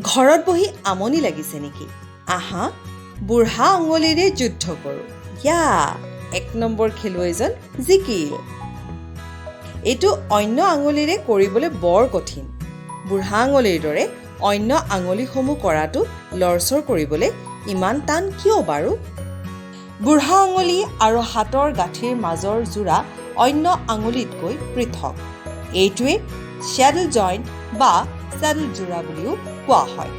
ঘৰত বহি আমনি লাগিছে নেকি? আহা বুঢ়া আঙুলিৰে যুদ্ধ কৰোঁ। ইয়া 1 নম্বৰ খেলুৱৈজন জিকিল। এইটো অন্য আঙুলিৰে কৰিবলৈ বৰ কঠিন। বুঢ়া আঙুলিৰ দৰে অন্য আঙুলিসমূহ কৰাটো লৰচৰ কৰিবলৈ ইমান টান কিয় বাৰু? বুঢ়া আঙুলি আৰু হাতৰ গাঁঠিৰ মাজৰ যোৰা অন্য আঙুলিতকৈ পৃথক। এইটোৱে শ্যাডল জইণ্ট বা চেডল যোৰা বুলিও কোৱা হয়।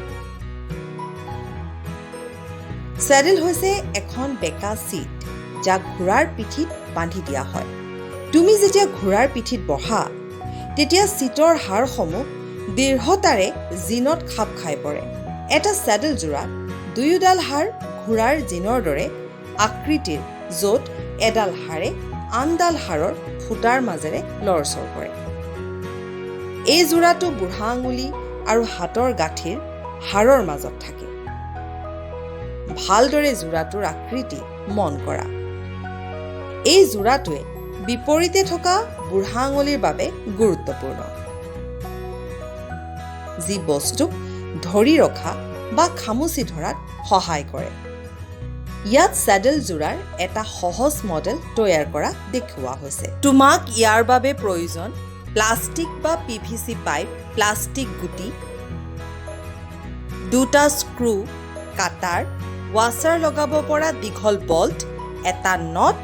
চেডল হৈছে এখন বেঁকা চিট যাক ঘোঁৰাৰ পিঠিত বান্ধি দিয়া হয়। তুমি যেতিয়া ঘোঁৰাৰ পিঠিত বহা তেতিয়া চিটৰ হাড়সমূহ দৃঢ়তাৰে জিনত খাপ খাই পৰে। এটা চেডল যোৰাত দুয়োডাল হাড় ঘোঁৰাৰ জিনৰ দৰে আকৃতিৰ, য'ত এডাল হাড়ে আনডাল হাড়ৰ ফুটাৰ মাজেৰে লৰচৰ কৰে। এই যোৰাটো বুঢ়া আঙুলি আৰু হাতৰ গাঁঠিৰ হাড়ৰ মাজত থাকে। ভালদৰে যোৰাটোৰ আকৃতি মন কৰা। এই যোৰাটোৱে বিপৰীতে থকা বুঢ়া আঙুলিৰ বাবে গুৰুত্বপূৰ্ণ, যি বস্তুক ধৰি ৰখা বা খামুচি ধৰাত সহায় কৰে। ইয়াত চেডল যোৰাৰ এটা সহজ মডেল তৈয়াৰ কৰা দেখুওৱা হৈছে। তোমাক ইয়াৰ বাবে প্ৰয়োজন প্লাষ্টিক বা PVC পাইপ, প্লাষ্টিক গুটি, দুটা স্ক্ৰু, কাটাৰ, ৱাছাৰ লগাব পৰা দীঘল বল্ট, এটা নট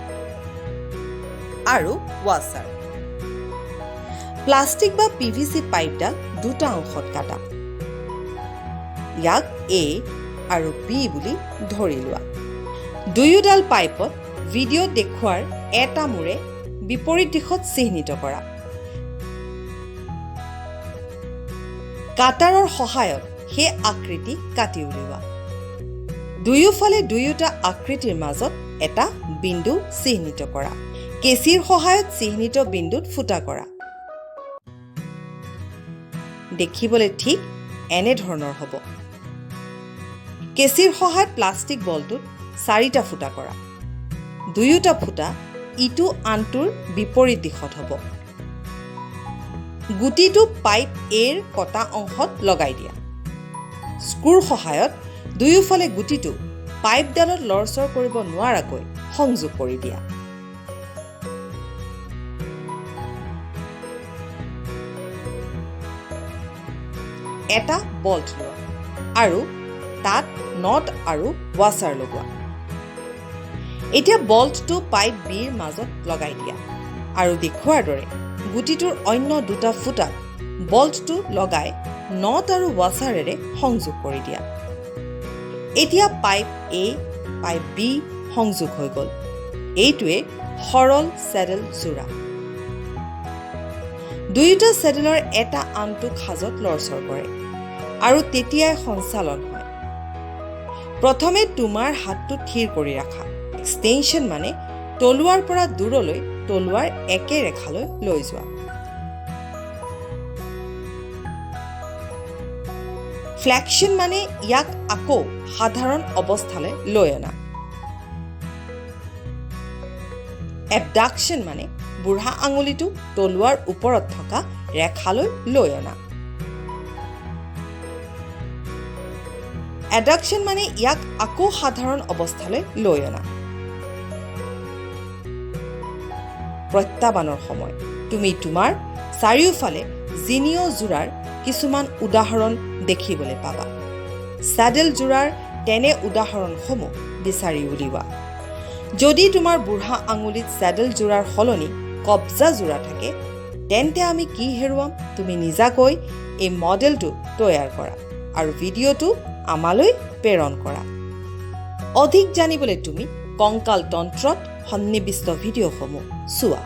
আৰু ৱাছাৰ। প্লাষ্টিক বা PVC পাইপডাল দুটা অংশত কাটা। ইয়াক A আৰু B বুলি ধৰি লোৱা। দুয়োডাল পাইপত ভিডিঅ'ত দেখুওৱাৰ এটা মূৰে বিপৰীত দিশত চিহ্নিত কৰা। কাটাৰৰ সহায়ত সেই আকৃতি কাটি উলিওৱা। দুয়োফালে দুয়োটা আকৃতিৰ মাজত এটা বিন্দু চিহ্নিত কৰা। কেঁচিৰ সহায়ত চিহ্নিত বিন্দুত ফুটা কৰা। দেখিবলৈ ঠিক এনেধৰণৰ হ'ব। কেঁচিৰ সহায়ত প্লাষ্টিক বলটোত 4টা ফুটা কৰা। দুয়োটা ফুটা ইটো আনটোৰ বিপৰীত দিশত হ'ব। গুটিটো পাইপ এৰ কটা অংশত লগাই দিয়া। স্ক্ৰুৰ সহায়ত দুয়োফালে গুটিটো পাইপডালত লৰচৰ কৰিব নোৱাৰাকৈ সংযোগ কৰি দিয়া। এটা বল্ট লোৱা আৰু তাত নট আৰু ৱাছাৰ লগোৱা। এতিয়া বল্টটো পাইপ বিৰ মাজত লগাই দিয়া আৰু দেখুওৱাৰ দৰে গুটিটোৰ অন্য দুটা ফুটাত বল্টটো লগাই নট আৰু ৱাছাৰেৰে সংযোগ কৰি দিয়া। এতিয়া পাইপ A, পাইপ B সংযোগ হৈ গ'ল। এইটোৱে সৰল চেডল যোৰা। দুয়োটা চেডেলৰ এটা আনটোক সাজত লৰচৰ কৰে আৰু তেতিয়াই সঞ্চালন হয়। প্ৰথমে তোমাৰ হাতটো থিৰ কৰি ৰাখা। এক্সটেনশ্যন মানে তলুৱাৰ পৰা দূৰলৈ তলুৱাৰ একে ৰেখালৈ লৈ যোৱা। ফ্লেকশ্যন মানে ইয়াক আকৌ সাধাৰণ অৱস্থালৈ লৈ অনা। এবডাকশ্যন মানে বুঢ়া আঙুলিটো তলুৱাৰ ওপৰত থকা ৰেখালৈ লৈ অনা। এডাকশ্যন মানে ইয়াক আকৌ সাধাৰণ অৱস্থালৈ লৈ অনা। প্ৰত্যাহ্বানৰ সময় তুমি তোমাৰ চাৰিওফালে জিনীয় যোৰাৰ কিছুমান উদাহৰণ দেখিবলৈ পাবা। চেডল যোৰাৰ তেনে উদাহৰণসমূহ বিচাৰি উলিওৱা। যদি তোমাৰ বুঢ়া আঙুলিত চেডল যোৰাৰ সলনি কব্জা যোৰা থাকে, তেন্তে আমি কি হেৰুৱাম? তুমি নিজাকৈ এই মডেলটো তৈয়াৰ কৰা আৰু ভিডিঅ'টো আমালৈ প্ৰেৰণ কৰা। অধিক জানিবলৈ তুমি কংকাল তন্ত্ৰত সন্নিৱিষ্ট ভিডিঅ'সমূহ চোৱা।